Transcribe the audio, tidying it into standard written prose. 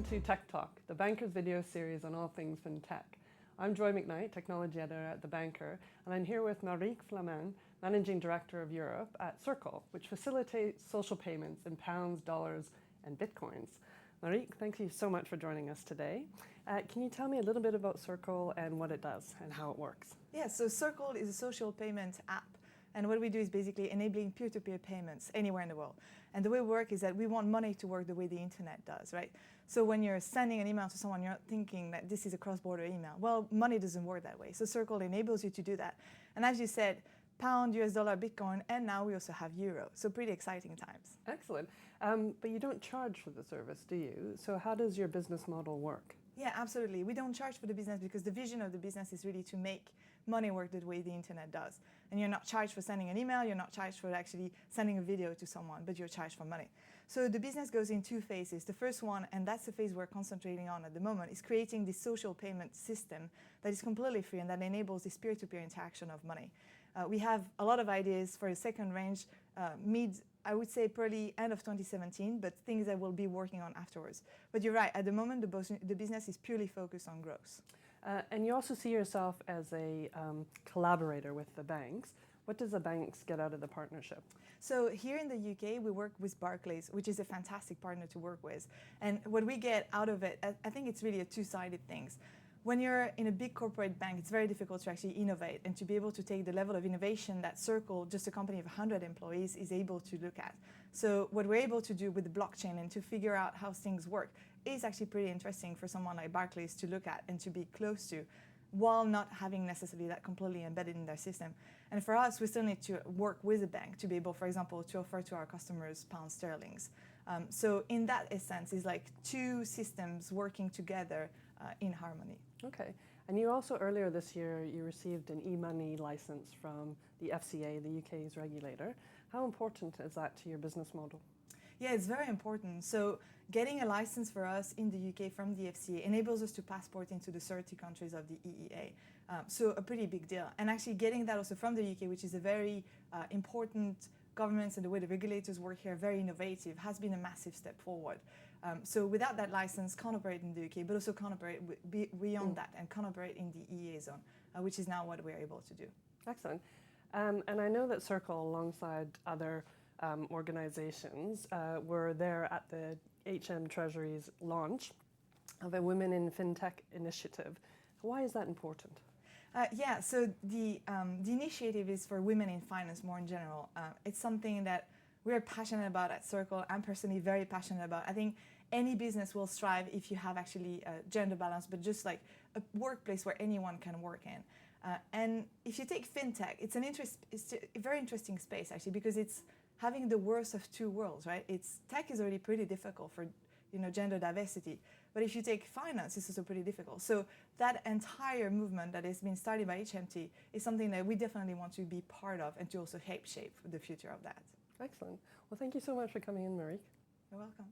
Welcome to Tech Talk, the Banker's video series on all things fintech. I'm Joy Macknight, Technology Editor at The Banker, and I'm here with Marieke Flament, Managing Director of Europe at Circle, which facilitates social payments in pounds, dollars, and bitcoins. Marieke, thank you so much for joining us today. Can you tell me a little bit about Circle and what it does and how it works? Yeah, so Circle is a social payment app. And what we do is basically enabling peer-to-peer payments anywhere in the world. And the way we work is that we want money to work the way the internet does, right? So when you're sending an email to someone, you're not thinking that this is a cross-border email. Well, money doesn't work that way. So Circle enables you to do that. And as you said, pound, US dollar, Bitcoin, and now we also have euro. So pretty exciting times. Excellent. But you don't charge for the service, do you? So how does your business model work? Yeah, absolutely. We don't charge for the business because the vision of the business is really to make money work the way the internet does. And you're not charged for sending an email, you're not charged for actually sending a video to someone, but you're charged for money. So the business goes in two phases. The first one, and that's the phase we're concentrating on at the moment, is creating this social payment system that is completely free and that enables this peer-to-peer interaction of money. We have a lot of ideas for a second range, I would say probably end of 2017, but things that we'll be working on afterwards. But you're right, at the moment the business is purely focused on growth. And you also see yourself as a collaborator with the banks. What does the banks get out of the partnership? So here in the UK, we work with Barclays, which is a fantastic partner to work with. And what we get out of it, I think it's really a two-sided thing. When you're in a big corporate bank, it's very difficult to actually innovate and to be able to take the level of innovation that Circle, just a company of 100 employees, is able to look at. So what we're able to do with the blockchain and to figure out how things work is actually pretty interesting for someone like Barclays to look at and to be close to, while not having necessarily that completely embedded in their system. And for us, we still need to work with the bank to be able, for example, to offer to our customers pounds sterlings. So in that essence, it's like two systems working together in harmony. Okay. And you also, earlier this year, you received an e-money license from the FCA, the UK's regulator. How important is that to your business model? Yeah, it's very important. So getting a license for us in the UK from the FCA enables us to passport into the 30 countries of the EEA. So a pretty big deal. And actually getting that also from the UK, which is a very important governments and the way the regulators work here, very innovative, has been a massive step forward. So without that license, can't operate in the UK, but also can't operate beyond that and can't operate in the EEA zone, which is now what we're able to do. Excellent. And I know that Circle, alongside other organizations, were there at the HM Treasury's launch of a Women in FinTech initiative. Why is that important? Yeah, so the initiative is for women in finance more in general. It's something that we're passionate about at Circle. I'm personally very passionate about. I think any business will strive if you have actually a gender balance, but just like a workplace where anyone can work in. And if you take FinTech, it's a very interesting space actually, because it's having the worst of two worlds, right? Tech is already pretty difficult for gender diversity. But if you take finance, it's also pretty difficult. So that entire movement that has been started by HMT is something that we definitely want to be part of and to also help shape the future of that. Excellent. Well, thank you so much for coming in, Marieke. You're welcome.